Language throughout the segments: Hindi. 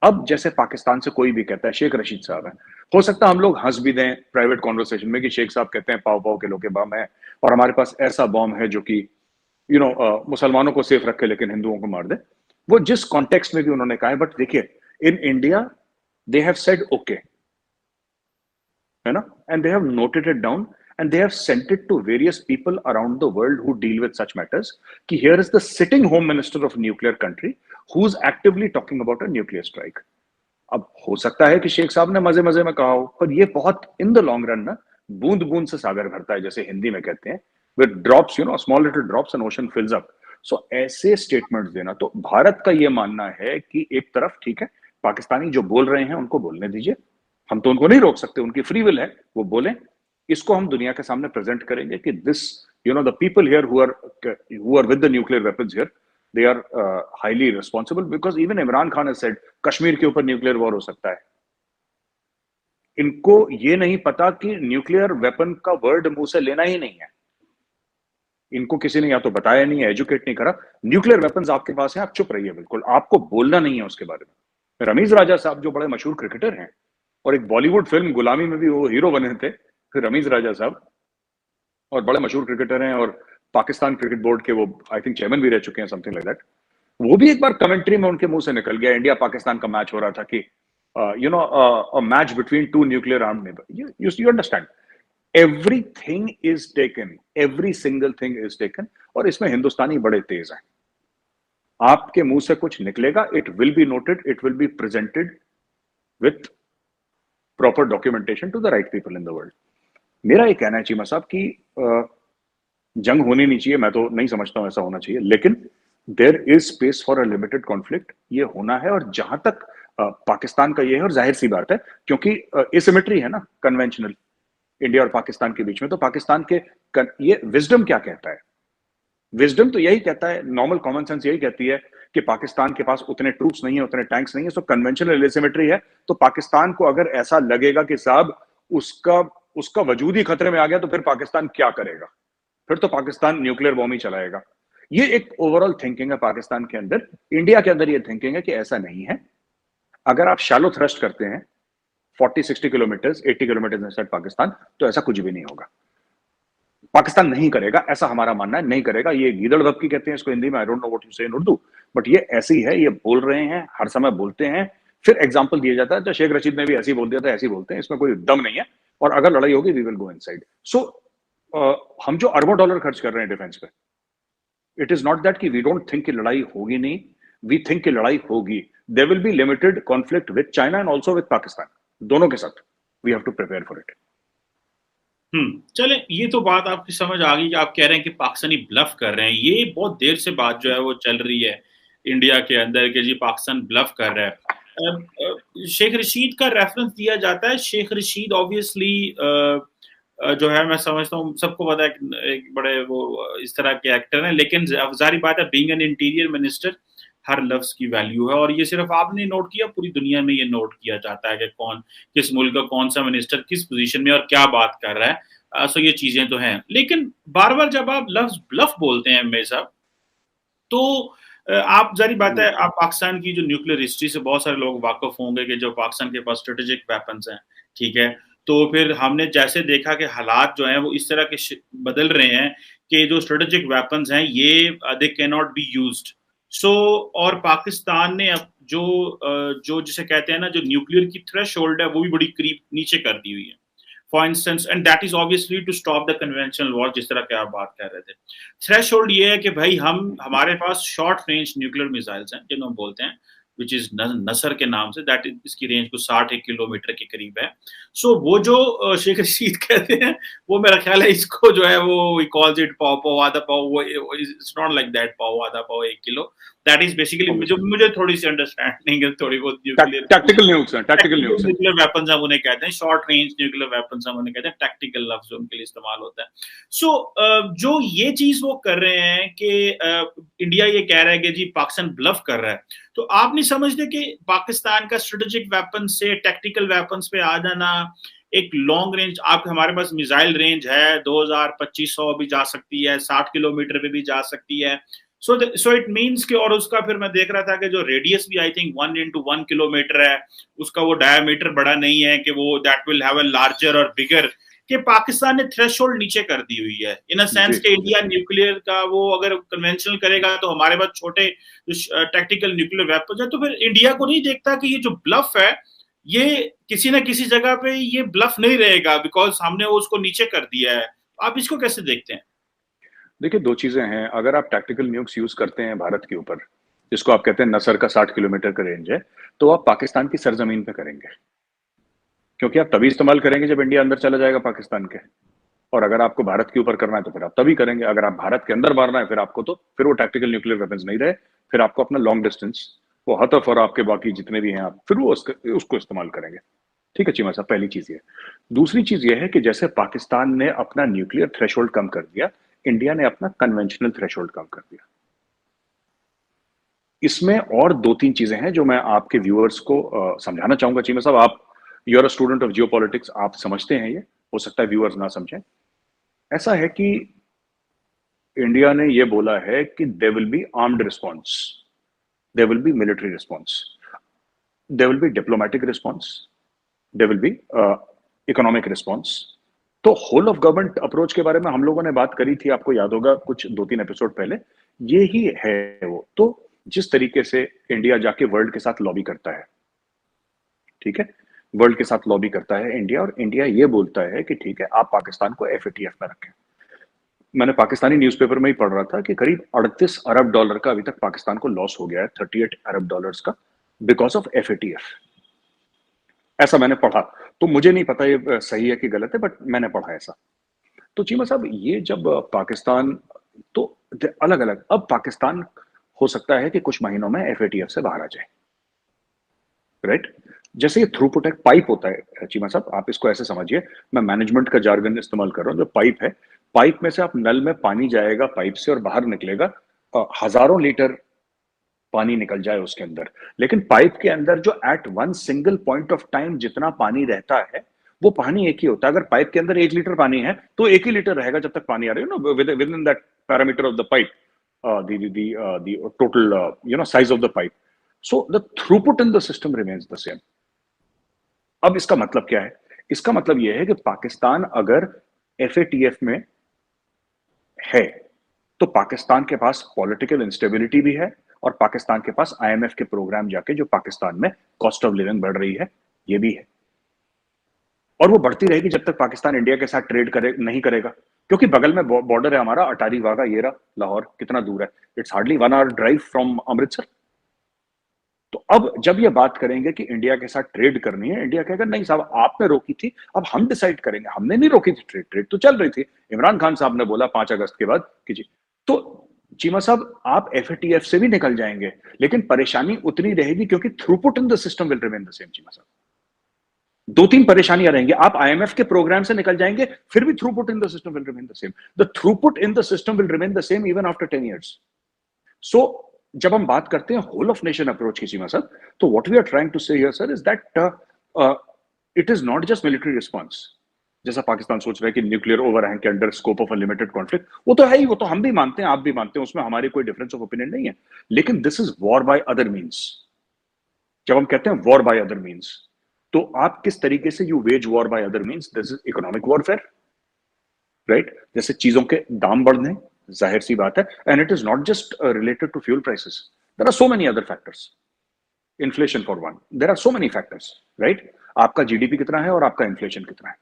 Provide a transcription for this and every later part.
अब जैसे पाकिस्तान से कोई भी कहता है शेख रशीद साहब है, हो सकता है हम लोग हंस भी दें प्राइवेट कॉन्वर्सेशन में कि शेख साहब कहते हैं पाव पाव किलो के बम है और हमारे पास ऐसा बॉम्ब है जो कि मुसलमानों को सेफ रखे लेकिन हिंदुओं को मार दे। वो जिस कॉन्टेक्स्ट में भी उन्होंने कहा है, बट देखिए in India they have said okay, है ना, and they have noted it down and they have sent it to various people around the world who deal with such matters कि here is the sitting home minister of nuclear country who is actively talking about a nuclear strike. अब हो सकता है कि शेख साहब ने मजे मजे में कहा हो, पर ये बहुत इन द लॉन्ग रन ना बूंद बूंद से सागर भरता है, जैसे हिंदी में कहते हैं, with drops, small little drops and ocean fills up. So ऐसे स्टेटमेंट्स देना, तो भारत का ये मानना है कि एक तरफ ठीक है, पाकिस्तानी जो बोल रहे हैं उनको बोलने दीजिए, हम तो उनको नहीं रोक सकते, उनकी फ्री विल है, वो बोलें। इसको हम दुनिया के सामने प्रेजेंट करेंगे कि this the people here who are with the nuclear weapons here, they are highly responsible because even Imran Khan has said Kashmir के ऊपर न्यूक्लियर वॉर हो सकता है। इनको ये नहीं पता कि न्यूक्लियर वेपन का वर्ड मुंह से लेना ही नहीं है, इनको किसी ने या तो बताया नहीं है, एजुकेट नहीं करा। न्यूक्लियर वेपन्स आपके पास है, आप चुप रहिए, बिल्कुल आपको बोलना नहीं है उसके बारे में। रमीज राजा साहब जो बड़े मशहूर क्रिकेटर हैं और एक बॉलीवुड फिल्म गुलामी में भी वो हीरो बने थे, फिर रमीज राजा साहब, और बड़े मशहूर क्रिकेटर हैं और पाकिस्तान क्रिकेट बोर्ड के वो आई थिंक चेयरमैन भी रह चुके हैं, समथिंग लाइक दैट। वो भी एक बार कमेंट्री में उनके मुंह से निकल गया, इंडिया पाकिस्तान का मैच हो रहा था कि a match between two nuclear armed neighbour, you understand, everything is taken, every single thing is taken. और इसमें हिंदुस्तानी बड़े तेज हैं, आपके मुंह से कुछ निकलेगा, it will be noted, it will be presented with proper documentation to the right people in the world. मेरा ये कहना है चीमा साहब कि जंग होनी नहीं चाहिए, मैं तो नहीं समझता हूं ऐसा होना चाहिए, लेकिन there is space for a limited conflict, ये होना है। और जहां तक पाकिस्तान का ये है, और जाहिर सी बात है क्योंकि एसिमेट्री है ना कन्वेंशनल इंडिया और पाकिस्तान के बीच में, तो पाकिस्तान के ये विजडम क्या कहता है, विजडम तो यही कहता है, नॉर्मल कॉमन सेंस यही कहती है कि पाकिस्तान के पास उतने ट्रूप्स नहीं है, उतने टैंक्स नहीं है, सो कन्वेंशनल एसिमेट्री है। तो पाकिस्तान को अगर ऐसा लगेगा कि साहब उसका उसका वजूद ही खतरे में आ गया, तो फिर पाकिस्तान क्या करेगा, फिर तो पाकिस्तान न्यूक्लियर बॉम्ब ही चलाएगा। ये एक ओवरऑल थिंकिंग है पाकिस्तान के अंदर। इंडिया के अंदर ये थिंकिंग है कि ऐसा नहीं है, अगर आप शैलो थ्रस्ट करते हैं 40-60 किलोमीटर 80 किलोमीटर इनसाइड पाकिस्तान, तो ऐसा कुछ भी नहीं होगा, पाकिस्तान नहीं करेगा, ऐसा हमारा मानना है, नहीं करेगा। ये गीदड़ धपकी कहते हैं इसको हिंदी में, I don't know what you से इन उर्दू, बट ये ऐसी है, ये बोल रहे हैं, हर समय बोलते हैं, फिर एग्जाम्पल दिया जाता है, तो शेख रशीद ने भी ऐसे ही बोल दिया था, ऐसे ही बोलते हैं, इसमें कोई दम नहीं है, और अगर लड़ाई होगी वी विल गो इनसाइड। सो हम जो अरबों डॉलर खर्च कर रहे हैं डिफेंस पे, इट इज नॉट दैट कि वी डोंट थिंक कि लड़ाई होगी नहीं, वी थिंक कि लड़ाई होगी। There will be limited conflict with China and also with Pakistan, दोनों के साथ we have to prepare for it. चले, ये तो बात आपकी समझ आ गई कि आप कह रहे हैं कि पाकिस्तानी ब्लफ कर रहे हैं। ये बहुत देर से बात जो है वो चल रही है इंडिया के अंदर कि जी पाकिस्तान ब्लफ कर रहा है। शेख रशीद का रेफरेंस दिया जाता है। शेख रशीद ऑब्वियसली जो है, मैं समझता हूँ सबको पता है एक बड़े वो इस तरह के एक्टर हैं, लेकिन जाहिर बात है बीइंग एन इंटीरियर मिनिस्टर हर लफ्ज की वैल्यू है, और ये सिर्फ आपने नोट किया, पूरी दुनिया में ये नोट किया जाता है कि कौन किस मुल्क का कौन सा मिनिस्टर किस पोजीशन में और क्या बात कर रहा है। सो ये चीजें तो हैं, लेकिन बार बार जब आप लफ्ज ब्लफ बोलते हैं मेरे साहब, तो आप जारी बात है, आप पाकिस्तान की जो न्यूक्लियर हिस्ट्री से बहुत सारे लोग वाकिफ होंगे कि जो पाकिस्तान के पास स्ट्रेटेजिक वेपन्स हैं, ठीक है, तो फिर हमने जैसे देखा कि हालात जो हैं वो इस तरह के बदल रहे हैं कि जो स्ट्रेटेजिक वेपन्स हैं ये they can not be used. So और पाकिस्तान ने अब जो जिसे कहते हैं ना, जो न्यूक्लियर की थ्रेशोल्ड है वो भी बड़ी करीब नीचे कर दी हुई है, for instance, and that is obviously to stop the conventional war, जिस तरह के आप बात कर रहे थे। थ्रेशोल्ड ये है कि भाई हमारे पास शॉर्ट रेंज न्यूक्लियर मिसाइल्स हैं जिनको हम बोलते हैं, विच इज नसर के नाम से, दैट इज इसकी रेंज को 60 किलोमीटर के करीब है। सो वो जो शेख रशीद कहते हैं, वो मेरा ख्याल है इसको जो है वो कॉल्स इट पाव पाव आधा पाव, वो इट्स नॉट लाइक दैट, पाव आधा पाव 1 किलो, दैट इज बेसिकली जो मुझे थोड़ी सी अंडरस्टैंडिंग है, थोड़ी बहुत टैक्टिकल न्यूज़ है, टैक्टिकल न्यूज़ है। न्यूक्लियर वेपन्स हम उन्हें कहते हैं, शॉर्ट रेंज न्यूक्लियर वेपन्स हम उन्हें कहते हैं, टैक्टिकल लफ्ज उनके लिए इस्तेमाल होता है। सो जो ये चीज वो कर रहे हैं कि इंडिया ये कह रहा है कि जी पाकिस्तान ब्लफ कर रहा है, तो आप नहीं समझते कि पाकिस्तान का स्ट्रेटेजिक वेपन से टैक्टिकल वेपन्स पे आ जाना, एक लॉन्ग रेंज, आप हमारे पास मिसाइल रेंज है 2000-2500 भी जा सकती है, 60 किलोमीटर पे भी जा सकती है। सो इट मीन्स कि, और उसका फिर मैं देख रहा था कि जो रेडियस भी आई थिंक 1 × 1 किलोमीटर है, उसका वो डायमीटर बड़ा नहीं है कि वो that will have a larger और बिगर, कि पाकिस्तान ने थ्रेशोल्ड नीचे कर दी हुई है इन अ सेंस कि इंडिया न्यूक्लियर का वो अगर कन्वेंशनल करेगा तो हमारे पास छोटे टैक्टिकल न्यूक्लियर वेपन्स है, तो फिर इंडिया को नहीं देखता कि ये जो ब्लफ है ये किसी ना किसी जगह पे ये ब्लफ नहीं रहेगा बिकॉज हमने वो उसको नीचे कर दिया है। आप इसको कैसे देखते हैं? देखिए, दो चीजें हैं। अगर आप टैक्टिकल न्यूक्स यूज करते हैं भारत के ऊपर, जिसको आप कहते हैं नसर का 60 किलोमीटर का रेंज है, तो आप पाकिस्तान की सरजमीन पे करेंगे, क्योंकि आप तभी इस्तेमाल करेंगे जब इंडिया अंदर चला जाएगा पाकिस्तान के। और अगर आपको भारत के ऊपर करना है तो फिर आप तभी करेंगे। अगर आप भारत के अंदर मारना है फिर आपको, तो फिर वो टैक्टिकल न्यूक्लियर वेपन्स नहीं रहे, फिर आपको अपना लॉन्ग डिस्टेंस, वो हतफ और आपके बाकी जितने भी हैं आप, फिर वो उसको इस्तेमाल करेंगे। ठीक है चीमा साहब, पहली चीज ये। दूसरी चीज ये है कि जैसे पाकिस्तान ने अपना न्यूक्लियर थ्रेशोल्ड कम कर दिया, इंडिया ने अपना कन्वेंशनल थ्रेशोल्ड कम कर दिया। इसमें और दो तीन चीजें हैं जो मैं आपके व्यूअर्स को समझाना चाहूंगा। चीमा साहब, आप you are a student of geopolitics, आप समझते हैं, ये हो सकता है व्यूअर्स ना समझें। ऐसा है कि इंडिया ने ये बोला है कि there will be armed response, there will be military response, there will be diplomatic response, there will be economic response. तो होल ऑफ गवर्नमेंट अप्रोच के बारे में हम लोगों ने बात करी थी, आपको याद होगा कुछ 2-3 एपिसोड पहले। ये ही है वो। तो जिस तरीके से इंडिया जाके वर्ल्ड के साथ लॉबी करता है, ठीक है, वर्ल्ड के साथ लॉबी करता है इंडिया, और इंडिया ये बोलता है कि ठीक है आप पाकिस्तान को FATF में रखें। मैंने पाकिस्तानी न्यूज़पेपर में ही पढ़ रहा था कि करीब $38 अरब का अभी तक पाकिस्तान को लॉस हो गया है, $38 अरब का, बिकॉज ऑफ FATF। ऐसा मैंने पढ़ा, तो मुझे नहीं पता ये सही है कि गलत है, बट मैंने पढ़ा ऐसा। तो चीमा साहब, ये जब पाकिस्तान, तो अलग अलग, अब पाकिस्तान हो सकता है कि कुछ महीनों में FATF से बाहर आ जाए, राइट? जैसे ये थ्रूपुट एक पाइप होता है चीमा साहब, आप इसको ऐसे समझिए, मैं मैनेजमेंट का जार्गन इस्तेमाल कर रहा हूँ। जो पाइप है, पाइप में से आप नल में पानी जाएगा पाइप से और बाहर निकलेगा, हजारों लीटर पानी निकल जाए उसके अंदर, लेकिन पाइप के अंदर जो at one single point of time जितना पानी रहता है वो पानी एक ही होता है। अगर पाइप के अंदर 1 लीटर पानी है तो 1 ही लीटर रहेगा जब तक पानी आ रही है ना, with in that parameter of the pipe, the total size of the pipe. So the throughput in the system remains the same. अब इसका मतलब क्या है? इसका मतलब यह है कि पाकिस्तान अगर FATF में है तो पाकिस्तान के पास पॉलिटिकल इंस्टेबिलिटी भी है, और पाकिस्तान के पास IMF के प्रोग्राम जाके जो पाकिस्तान में कॉस्ट ऑफ लिविंग बढ़ रही है ये भी है, और वो बढ़ती रहेगी जब तक पाकिस्तान इंडिया के साथ ट्रेड नहीं करेगा, क्योंकि बगल में बॉर्डर है हमारा, अटारी वाघा, येरा, लाहौर, कितना दूर है? It's hardly 1 hour drive from Amritsar. तो अब जब ये बात करेंगे कि इंडिया के साथ ट्रेड करनी है, इंडिया कहेगा नहीं साहब आपने रोकी थी, अब हम डिसाइड करेंगे। हमने नहीं रोकी थी ट्रेड, ट्रेड तो चल रही थी। इमरान खान साहब ने बोला 5 अगस्त के बाद कि जी, तो चीमा साहब आप FATF से भी निकल जाएंगे, लेकिन परेशानी उतनी रहेगी क्योंकि throughput in the system will remain the same. Cheema साहब, 2-3 परेशानियां रहेंगी। आप IMF के प्रोग्राम से निकल जाएंगे, फिर भी throughput in the system will remain the same. The throughput in the system will remain the same even after 10 years. सो जब हम बात करते हैं होल ऑफ नेशन अप्रोच की चीमा सर, तो what we are trying to say here sir is that it is not just military response, जैसा पाकिस्तान सोच रहा है कि न्यूक्लियर ओवरहैंग के under scope of a limited conflict, वो तो है ही, वो तो हम भी मानते हैं, आप भी मानते हैं, उसमें हमारी कोई डिफरेंस ऑफ ओपिनियन नहीं है। लेकिन this is war by other means. जब हम कहते हैं वॉर बाय अदर मीन्स, तो आप किस तरीके से you wage war by other means? This is economic warfare, right? जैसे चीजों के दाम बढ़ने, जाहिर सी बात है, and it is not just related to fuel prices, there are so many other factors, inflation for one, there are so many factors, right? आपका GDP कितना है और आपका इन्फ्लेशन कितना है,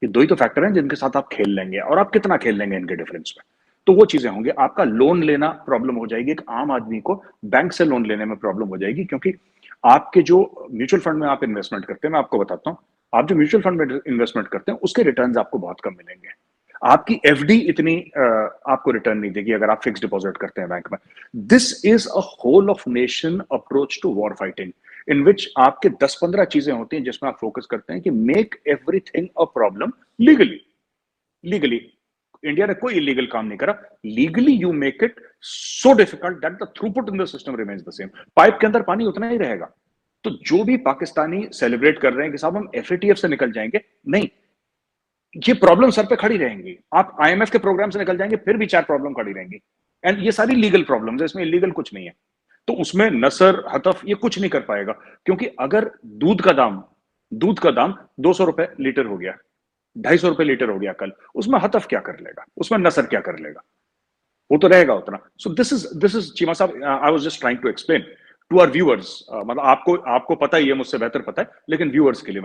ये दो ही तो फैक्टर हैं जिनके साथ आप खेल लेंगे, और आप कितना खेल लेंगे इनके डिफरेंस में, तो वो चीजें होंगी। आपका लोन लेना प्रॉब्लम हो जाएगी, एक आम आदमी को बैंक से लोन लेने में प्रॉब्लम हो जाएगी, क्योंकि आपके जो म्यूचुअल फंड में आप इन्वेस्टमेंट करते हैं, मैं आपको बताता हूं, आप जो म्यूचुअल फंड में इन्वेस्टमेंट करते हैं उसके रिटर्न्स आपको बहुत कम मिलेंगे। आपकी FD इतनी आपको रिटर्न नहीं देगी अगर आप फिक्स डिपॉजिट करते हैं बैंक में। This is a whole of nation approach to war fighting, in which आपके 10-15 चीजें होती हैं जिसमें आप फोकस करते हैं कि make everything a problem legally. Legally India ने कोई इलीगल काम नहीं करा, legally you make it so difficult that the throughput in the system remains the same. Pipe के अंदर पानी उतना ही रहेगा। तो जो भी पाकिस्तानी सेलिब्रेट कर रहे हैं कि साहब हम FATF से निकल जाएंगे, नहीं, ये प्रॉब्लम सर पे खड़ी रहेंगी। आप IMF के प्रोग्राम से निकल जाएंगे, फिर भी 4 प्रॉब्लम खड़ी रहेंगी। एंड ये सारी लीगल प्रॉब्लम्स है, इसमें इलीगल कुछ नहीं है। तो उसमें नसर, हतफ ये कुछ नहीं कर पाएगा, क्योंकि अगर दूध का दाम 200 रुपए लीटर हो गया, 250 रुपए लीटर हो गया कल, उसमें हतफ क्या कर लेगा, उसमें नसर क्या कर लेगा, वो तो रहेगा उतना। सो दिस इज चीमा साहब, I was just trying to explain to our viewers, मतलब आपको पता ही है, मुझसे बेहतर पता है, लेकिन व्यूअर्स के लिए